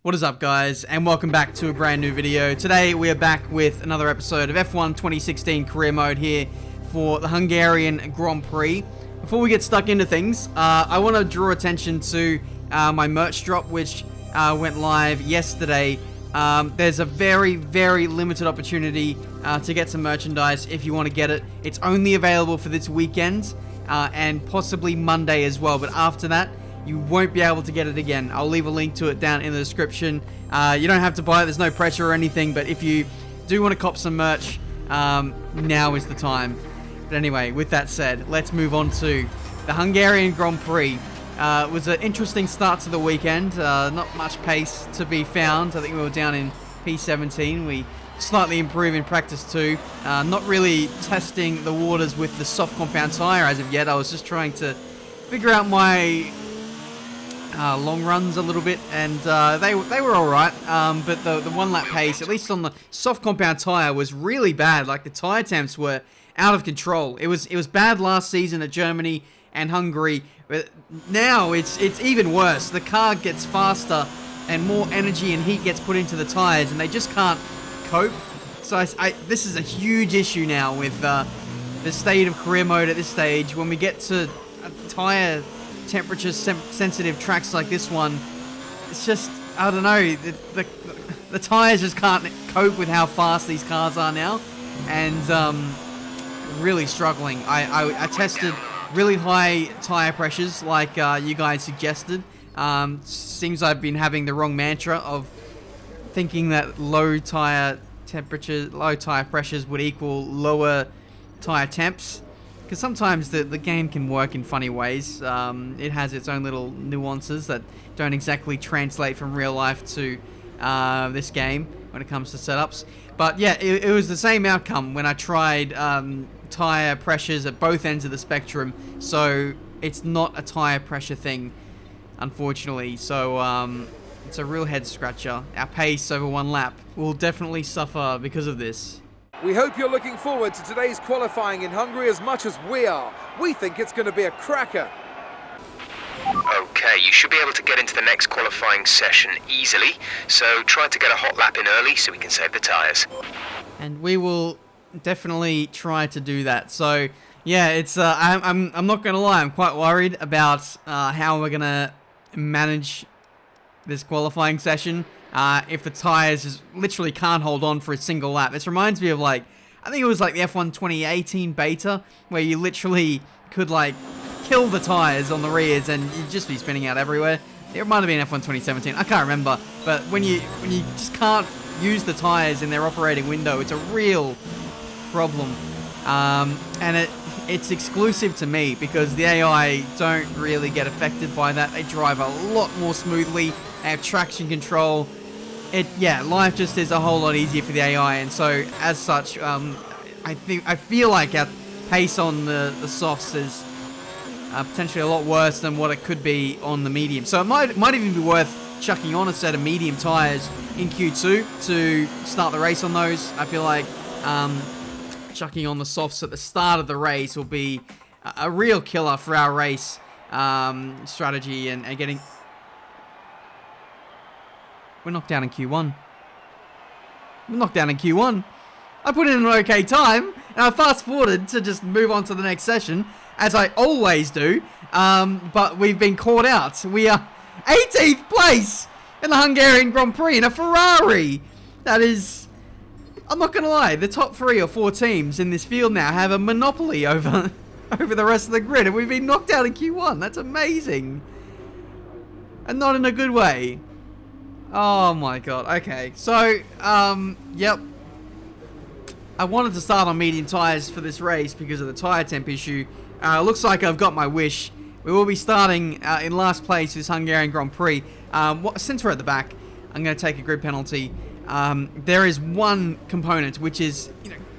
What is up, guys, and welcome back to a brand new video. Today we are back with another episode of F1 2016 career mode here for the Hungarian Grand Prix. Before we get stuck into things, I want to draw attention to my merch drop, which went live yesterday. There's a very limited opportunity to get some merchandise if you want to get it. It's only available for this weekend and possibly Monday as well, but after that you won't be able to get it again. I'll leave a link to it down in the description. You don't have to buy it, there's no pressure or anything, but if you do want to cop some merch, now is the time. But anyway, with that said, let's move on to the Hungarian Grand Prix. It was an interesting start to the weekend, not much pace to be found. I think we were down in P17. We slightly improved in practice too. Not really testing the waters with the soft compound tyre as of yet. I was just trying to figure out my long runs a little bit, and they were alright, but the one lap pace, at least on the soft compound tyre, was really bad. Like, the tyre temps were out of control. It was bad last season at Germany and Hungary, but now it's even worse. The car gets faster and more energy and heat gets put into the tyres, and they just can't cope. So this is a huge issue now with the state of career mode at this stage. When we get to tyre temperature sensitive tracks like this one, it's just, I don't know, the tires just can't cope with how fast these cars are now, and really struggling. I tested really high tire pressures like you guys suggested. Seems I've been having the wrong mantra of thinking that low tire pressures would equal lower tire temps. Because sometimes the game can work in funny ways. It has its own little nuances that don't exactly translate from real life to this game when it comes to setups. But yeah, it was the same outcome when I tried tire pressures at both ends of the spectrum. So it's not a tire pressure thing, unfortunately. So it's a real head scratcher. Our pace over one lap will definitely suffer because of this. We hope you're looking forward to today's qualifying in Hungary as much as we are. We think it's going to be a cracker. Okay, you should be able to get into the next qualifying session easily, so try to get a hot lap in early so we can save the tyres. And we will definitely try to do that. So yeah, it's I'm not going to lie, I'm quite worried about how we're going to manage this qualifying session. If the tyres just literally can't hold on for a single lap. This reminds me of, like, I think it was like the F1 2018 beta, where you literally could, like, kill the tyres on the rears and you'd just be spinning out everywhere. It might have been F1 2017, I can't remember. But when you just can't use the tyres in their operating window, it's a real problem. And it's exclusive to me because the AI don't really get affected by that. They drive a lot more smoothly. They have traction control. Life just is a whole lot easier for the AI, and so as such, I feel like our pace on the softs is potentially a lot worse than what it could be on the medium. So it might even be worth chucking on a set of medium tires in Q2 to start the race on those. I feel like chucking on the softs at the start of the race will be a real killer for our race strategy and getting. We're knocked down in Q1. We're knocked down in Q1. I put in an okay time, and I fast forwarded to just move on to the next session, as I always do, but we've been caught out. We are 18th place in the Hungarian Grand Prix in a Ferrari. That is, I'm not going to lie, the top 3 or 4 teams in this field now have a monopoly over the rest of the grid, and we've been knocked out in Q1. That's amazing. And not in a good way. Oh my god, okay. So, yep. I wanted to start on medium tyres for this race because of the tyre temp issue. Looks like I've got my wish. We will be starting in last place this Hungarian Grand Prix. Since we're at the back, I'm going to take a grid penalty. There is one component which is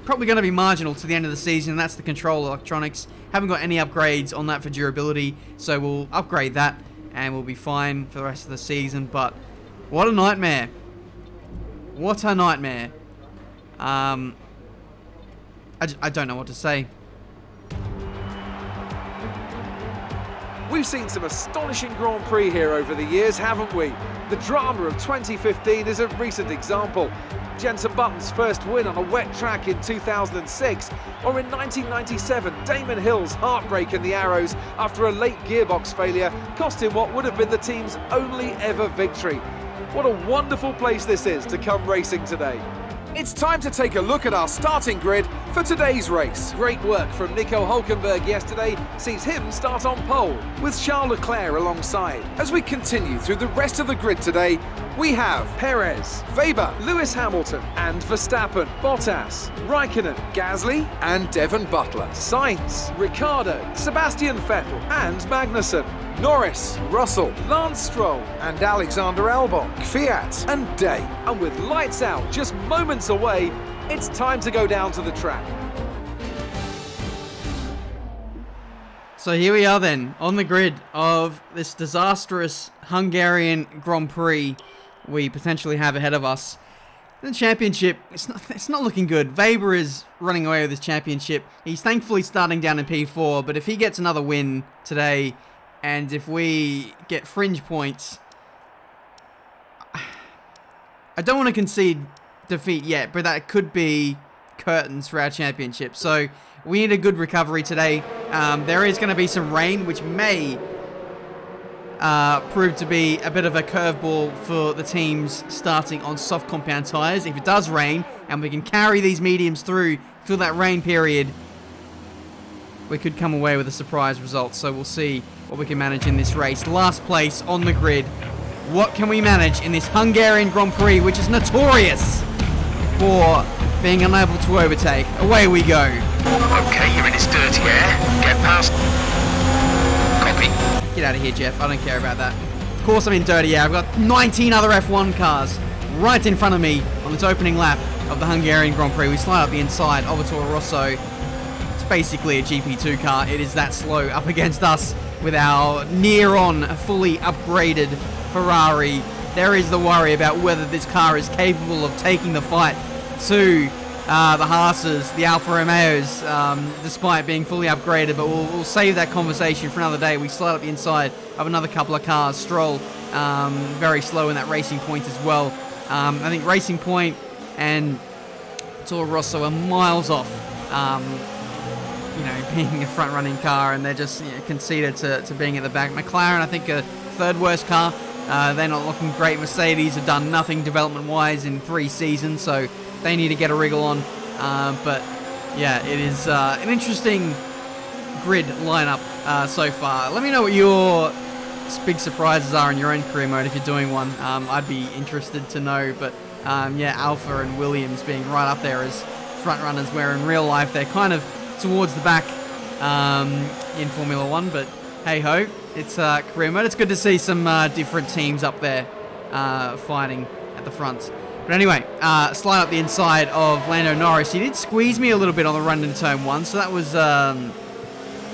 probably going to be marginal to the end of the season, and that's the control electronics. Haven't got any upgrades on that for durability, so we'll upgrade that and we'll be fine for the rest of the season, but what a nightmare. What a nightmare. I don't know what to say. We've seen some astonishing Grand Prix here over the years, haven't we? The drama of 2015 is a recent example. Jenson Button's first win on a wet track in 2006, or in 1997, Damon Hill's heartbreak in the Arrows after a late gearbox failure cost him what would have been the team's only ever victory. What a wonderful place this is to come racing today. It's time to take a look at our starting grid for today's race. Great work from Nico Hulkenberg yesterday sees him start on pole, with Charles Leclerc alongside. As we continue through the rest of the grid today, we have Perez, Weber, Lewis Hamilton and Verstappen, Bottas, Raikkonen, Gasly and Devon Butler, Sainz, Ricciardo, Sebastian Vettel and Magnussen, Norris, Russell, Lance Stroll and Alexander Albon, Fiat and Day. And with lights out just moments away, it's time to go down to the track. So here we are then, on the grid of this disastrous Hungarian Grand Prix we potentially have ahead of us. The championship, it's not looking good. Weber is running away with his championship. He's thankfully starting down in P4, but if he gets another win today, and if we get fringe points, I don't want to concede defeat yet, but that could be curtains for our championship. So we need a good recovery today. There is going to be some rain, which may prove to be a bit of a curveball for the teams starting on soft compound tyres. If it does rain and we can carry these mediums through that rain period, we could come away with a surprise result. So we'll see what we can manage in this race. Last place on the grid. What can we manage in this Hungarian Grand Prix, which is notorious for being unable to overtake? Away we go. Okay, you're in its dirty air. Get past. Copy. Get out of here, Jeff. I don't care about that. Of course I'm in dirty air. I've got 19 other F1 cars right in front of me on this opening lap of the Hungarian Grand Prix. We slide up the inside of a Toro Rosso. It's basically a GP2 car. It is that slow up against us with our near-on, fully upgraded Ferrari. There is the worry about whether this car is capable of taking the fight to the Haas's, the Alfa Romeos, despite being fully upgraded, but we'll save that conversation for another day. We slide up the inside of another couple of cars. Stroll, very slow in that Racing Point as well. I think Racing Point and Toro Rosso are miles off, being a front-running car, and they're just conceded to being at the back. McLaren, I think, a third worst car. They're not looking great. Mercedes have done nothing development-wise in 3 seasons, so they need to get a wriggle on. But yeah, it is an interesting grid lineup so far. Let me know what your big surprises are in your own career mode if you're doing one. I'd be interested to know. But yeah, Alfa and Williams being right up there as front runners, where in real life they're kind of towards the back in Formula 1. But hey ho, it's career mode. It's good to see some different teams up there fighting at the front. But anyway, slide up the inside of Lando Norris. He did squeeze me a little bit on the run into turn 1, so that was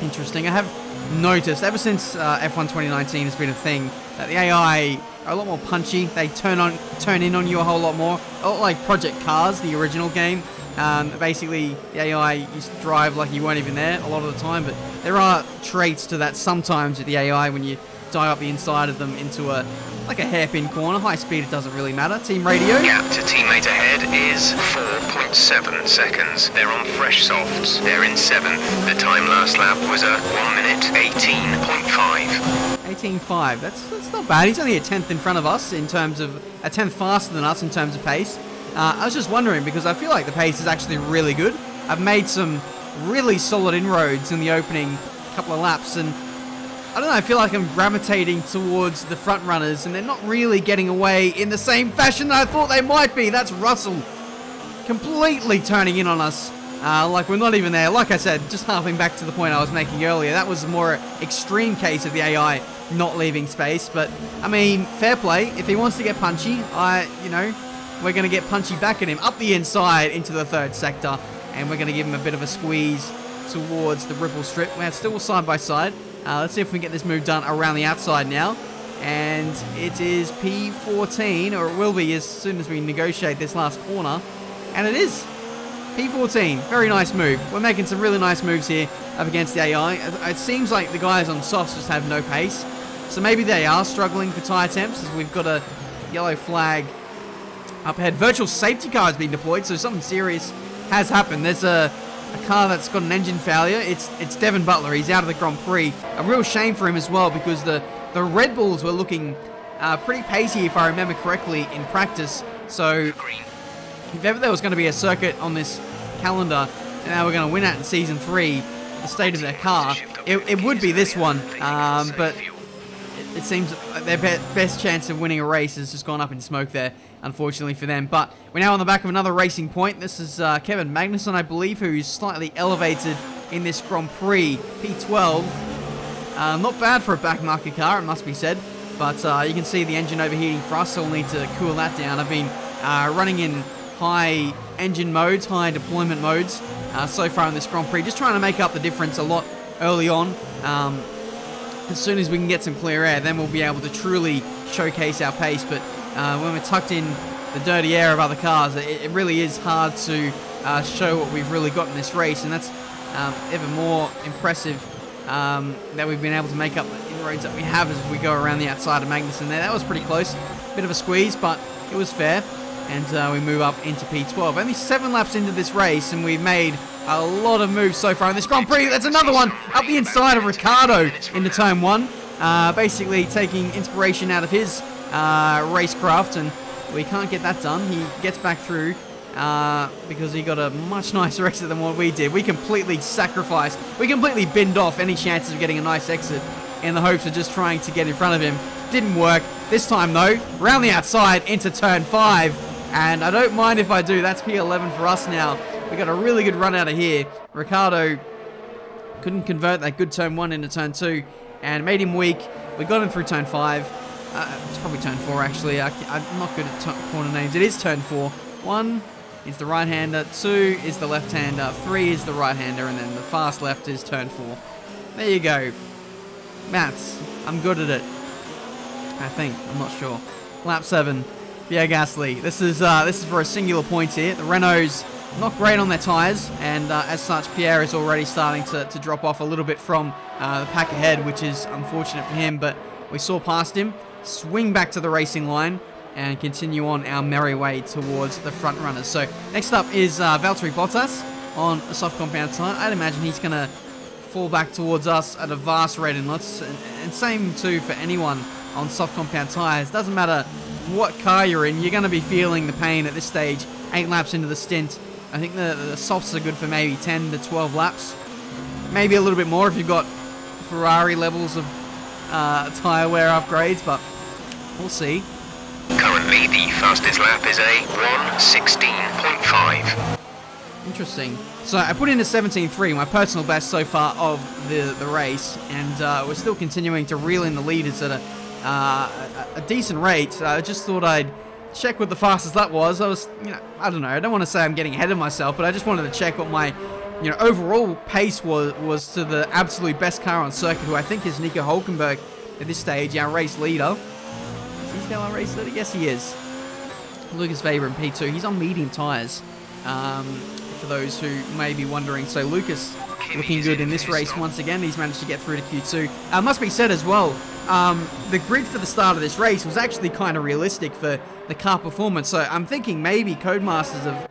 interesting. I have noticed ever since F1 2019 has been a thing that the AI are a lot more punchy. They turn in on you a whole lot more. A lot like Project Cars, the original game. Basically, the AI used to drive like you weren't even there a lot of the time, but there are traits to that sometimes with the AI when you dive up the inside of them into a hairpin corner. High speed, it doesn't really matter. Team radio. Gap to teammate ahead is 4.7 seconds. They're on fresh softs. They're in 7th. The time last lap was a 1 minute 18.5. 18.5. That's not bad. He's only a 10th in front of us in terms of a 10th faster than us in terms of pace. I was just wondering because I feel like the pace is actually really good. I've made some really solid inroads in the opening couple of laps, and I don't know, I feel like I'm gravitating towards the front runners, and they're not really getting away in the same fashion that I thought they might be. That's Russell completely turning in on us, like we're not even there. Like I said, just harping back to the point I was making earlier, that was a more extreme case of the AI not leaving space. But I mean, fair play. If he wants to get punchy, we're going to get punchy back at him up the inside into the 3rd sector, and we're going to give him a bit of a squeeze towards the ripple strip. We're still side by side. Let's see if we can get this move done around the outside now. And it is P14, or it will be as soon as we negotiate this last corner. And it is P14. Very nice move. We're making some really nice moves here up against the AI. It seems like the guys on softs just have no pace. So maybe they are struggling for tyre temps, as we've got a yellow flag up ahead. Virtual safety car has been deployed, so something serious has happened. There's a car that's got an engine failure. It's Devin Butler. He's out of the Grand Prix. A real shame for him as well, because the Red Bulls were looking pretty pacey, if I remember correctly, in practice. So if ever there was going to be a circuit on this calendar and they were going to win at in Season 3, the state of their car, it would be this one. But it seems their best chance of winning a race has just gone up in smoke there, unfortunately for them. But we're now on the back of another racing point. This is Kevin Magnussen, I believe, who's slightly elevated in this Grand Prix. P12. Not bad for a backmarket car, it must be said. But you can see the engine overheating for us, so we'll need to cool that down. I've been running in high engine modes, high deployment modes so far in this Grand Prix, just trying to make up the difference a lot early on. As soon as we can get some clear air, then we'll be able to truly showcase our pace. But when we're tucked in the dirty air of other cars, it really is hard to show what we've really got in this race, and that's even more impressive that we've been able to make up the inroads that we have as we go around the outside of Magnussen there. That was pretty close. Bit of a squeeze, but it was fair. And we move up into P12. Only 7 laps into this race, and we've made a lot of moves so far in this Grand Prix. That's another one up the inside of Ricardo into turn 1. Basically taking inspiration out of his racecraft, and we can't get that done. He gets back through because he got a much nicer exit than what we did. We completely sacrificed. We completely binned off any chances of getting a nice exit in the hopes of just trying to get in front of him. Didn't work. This time, though, round the outside into turn 5. And I don't mind if I do. That's P11 for us now. We got a really good run out of here. Ricardo couldn't convert that good turn 1 into turn 2 and made him weak. We got him through turn 5. It's probably turn 4, actually. I'm not good at corner names. It is turn 4. 1 is the right-hander. 2 is the left-hander. 3 is the right-hander. And then the fast left is turn 4. There you go. Maths. I'm good at it. I think. I'm not sure. Lap 7. Pierre Gasly. This is for a singular point here. The Renault's not great on their tyres, and as such, Pierre is already starting to drop off a little bit from the pack ahead, which is unfortunate for him, but we saw past him, swing back to the racing line, and continue on our merry way towards the front runners. So next up is Valtteri Bottas on a soft compound tyre. I'd imagine he's going to fall back towards us at a vast rate in lots, and same too for anyone on soft compound tyres. Doesn't matter what car you're in, you're going to be feeling the pain at this stage. 8 laps into the stint. I think the softs are good for maybe 10 to 12 laps. Maybe a little bit more if you've got Ferrari levels of tyre wear upgrades, but we'll see. Currently, the fastest lap is a 1:16.5. Interesting. So I put in a 17.3, my personal best so far of the race, and we're still continuing to reel in the leaders at a decent rate. I just thought I'd check what the fastest lap was. I was, I don't know. I don't want to say I'm getting ahead of myself, but I just wanted to check what my, overall pace was to the absolute best car on circuit, who I think is Nico Hülkenberg at this stage, our race leader. Is he our race leader? Yes, he is. Lucas Weber in P2. He's on medium tyres. For those who may be wondering. So Lucas looking good in this race once again. He's managed to get through to Q2. Must be said as well, the grid for the start of this race was actually kind of realistic for the car performance. So I'm thinking maybe Codemasters have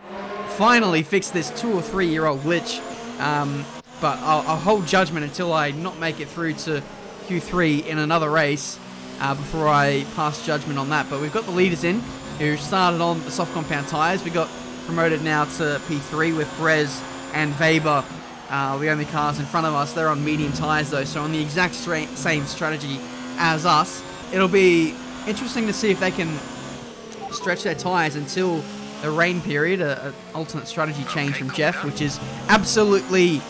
finally fixed this 2 or 3 year old glitch. But I'll hold judgment until I not make it through to Q3 in another race before I pass judgment on that. But we've got the leaders in who started on the soft compound tyres. We got promoted now to P3 with Perez and Weber, the only cars in front of us. They're on medium tyres though, so on the exact same strategy as us. It'll be interesting to see if they can stretch their tyres until the rain period, an alternate strategy change from Jeff, which is absolutely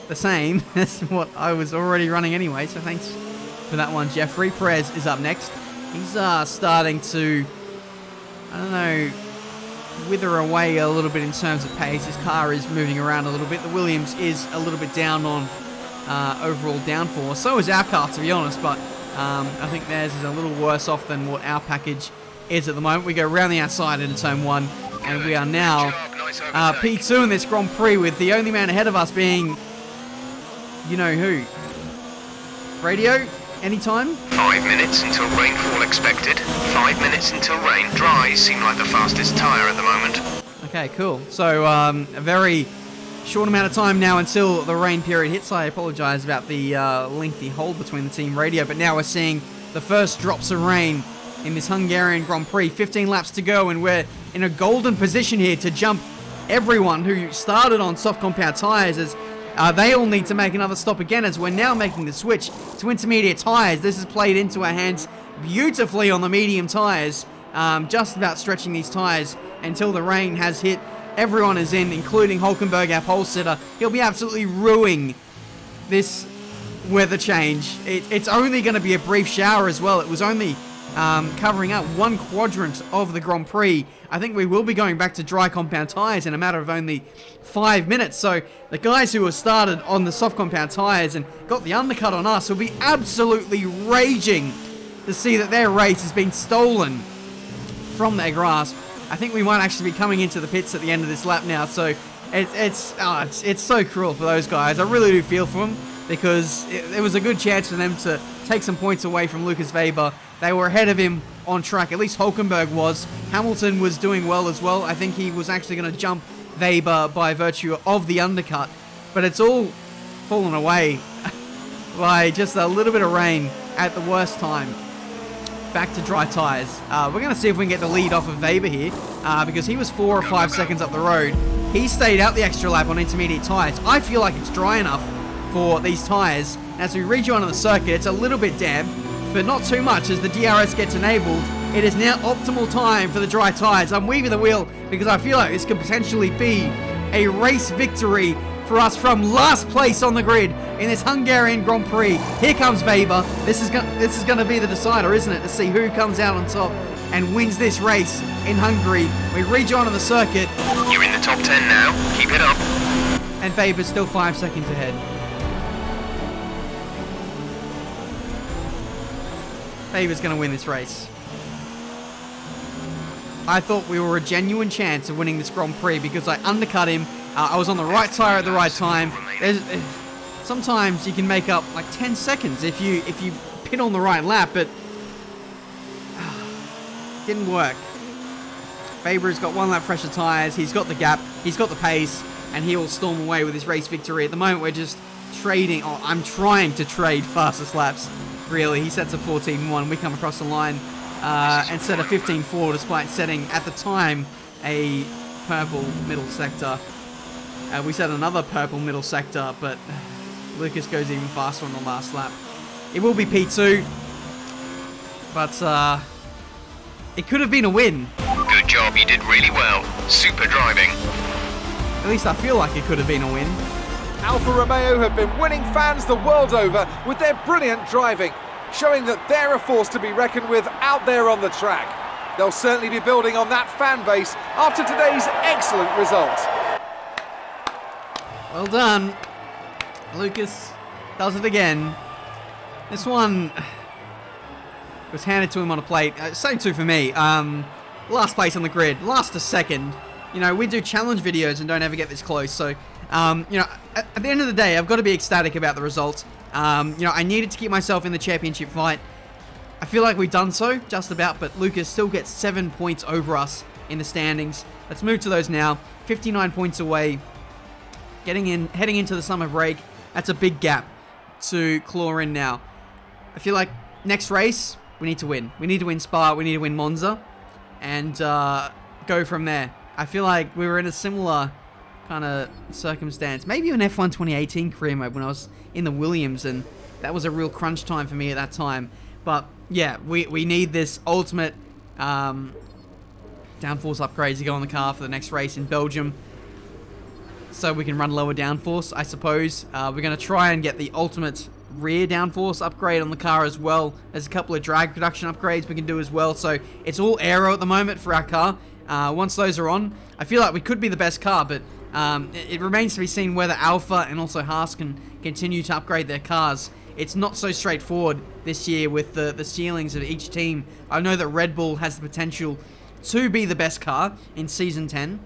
the same as what I was already running anyway, so thanks for that one, Jeffrey. Perez is up next. He's starting to, I don't know, wither away a little bit in terms of pace. His car is moving around a little bit. The Williams is a little bit down on overall downforce. So is our car, to be honest, but I think theirs is a little worse off than what our package is at the moment. We go around the outside into turn 1, and we are now P2 in this Grand Prix, with the only man ahead of us being, you know who? Radio? Anytime? 5 minutes until rainfall expected. 5 minutes until rain. Dries seem like the fastest tyre at the moment. Okay, cool. So, a very short amount of time now until the rain period hits. I apologise about the lengthy hold between the team radio, but now we're seeing the first drops of rain in this Hungarian Grand Prix. 15 laps to go, and we're in a golden position here to jump everyone who started on soft compound tyres, as they all need to make another stop again, as we're now making the switch to intermediate tyres. This has played into our hands beautifully on the medium tyres, just about stretching these tyres until the rain has hit. Everyone is in, including Hulkenberg, our pole sitter. He'll be absolutely ruining this weather change. It's only going to be a brief shower as well. It was only covering up one quadrant of the Grand Prix. I think we will be going back to dry compound tyres in a matter of only 5 minutes. So the guys who have started on the soft compound tyres and got the undercut on us will be absolutely raging to see that their race has been stolen from their grasp. I think we might actually be coming into the pits at the end of this lap now. So it's so cruel for those guys. I really do feel for them, because it was a good chance for them to take some points away from Lucas Weber. They were ahead of him on track. At least Hulkenberg was. Hamilton was doing well as well. I think he was actually going to jump Weber by virtue of the undercut. But it's all fallen away by just a little bit of rain at the worst time. Back to dry tyres. We're going to see if we can get the lead off of Weber here, because he was 4 or 5 seconds up the road. He stayed out the extra lap on intermediate tyres. I feel like it's dry enough for these tyres. As we rejoin on the circuit, it's a little bit damp, but not too much as the DRS gets enabled. It is now optimal time for the dry tyres. I'm weaving the wheel because I feel like this could potentially be a race victory for us from last place on the grid in this Hungarian Grand Prix. Here comes Weber. This is going to be the decider, isn't it, to see who comes out on top and wins this race in Hungary. We rejoin on the circuit. You're in the top 10 now. Keep it up. And Weber's still 5 seconds ahead. Weber's going to win this race. I thought we were a genuine chance of winning this Grand Prix because I undercut him. I was on the right tyre at the right time. Sometimes you can make up like 10 seconds if you pit on the right lap, but didn't work. Weber's got 1 lap fresher tyres. He's got the gap. He's got the pace, and he will storm away with his race victory. At the moment, we're just trading. Oh, I'm trying to trade fastest laps. Really, he sets a 14.1. We come across the line and set a 15.4, despite setting at the time a purple middle sector. We set another purple middle sector, but Lucas goes even faster on the last lap. It will be P2, but it could have been a win. Good job, you did really well. Super driving. At least I feel like it could have been a win. Alfa Romeo have been winning fans the world over with their brilliant driving, showing that they're a force to be reckoned with out there on the track. They'll certainly be building on that fan base after today's excellent result. Well done. Lucas does it again. This one was handed to him on a plate. Same too for me. Last place on the grid, last to second. You know, we do challenge videos and don't ever get this close, so you know, at the end of the day, I've got to be ecstatic about the result. You know, I needed to keep myself in the championship fight. I feel like we've done so, just about, but Lucas still gets 7 points over us in the standings. Let's move to those now. 59 points away. Heading into the summer break. That's a big gap to claw in now. I feel like next race, we need to win. We need to win Spa, we need to win Monza, and go from there. I feel like we were in a similar kind of circumstance. Maybe in F1 2018 career mode when I was in the Williams, and that was a real crunch time for me at that time. But yeah, we need this ultimate downforce upgrades to go on the car for the next race in Belgium, so we can run lower downforce, I suppose. We're going to try and get the ultimate rear downforce upgrade on the car as well. There's a couple of drag reduction upgrades we can do as well. So it's all aero at the moment for our car. Once those are on, I feel like we could be the best car, but it remains to be seen whether Alfa and also Haas can continue to upgrade their cars. It's not so straightforward this year with the ceilings of each team. I know that Red Bull has the potential to be the best car in Season 10,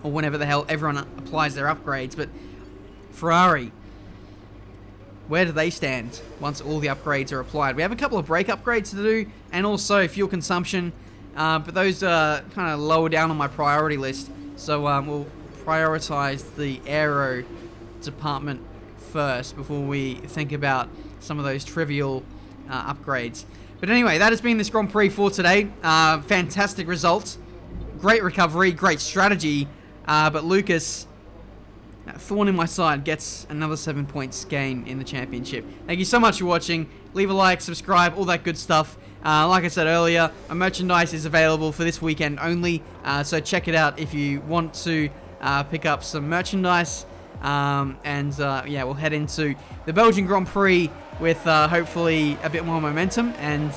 or whenever the hell everyone applies their upgrades, but Ferrari, where do they stand once all the upgrades are applied? We have a couple of brake upgrades to do, and also fuel consumption, but those are kind of lower down on my priority list. So we'll prioritize the aero department first before we think about some of those trivial upgrades. But anyway, that has been this Grand Prix for today. Fantastic result, great recovery, great strategy, but Lucas, that thorn in my side, gets another 7 points gain in the championship. Thank you so much for watching. Leave a like, subscribe, all that good stuff. Like I said earlier, my merchandise is available for this weekend only, so check it out if you want to pick up some merchandise. Yeah, we'll head into the Belgian Grand Prix with hopefully a bit more momentum, and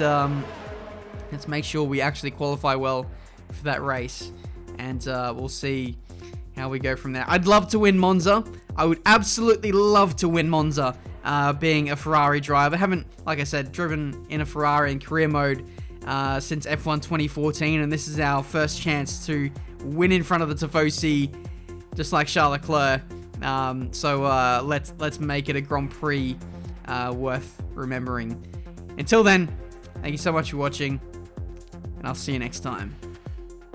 let's make sure we actually qualify well for that race, and we'll see how we go from there. I'd love to win Monza. I would absolutely love to win Monza, being a Ferrari driver. I haven't, like I said, driven in a Ferrari in career mode since F1 2014, and this is our first chance to win in front of the Tifosi, just like Charles Leclerc. Let's make it a Grand Prix worth remembering. Until then, thank you so much for watching, and I'll see you next time.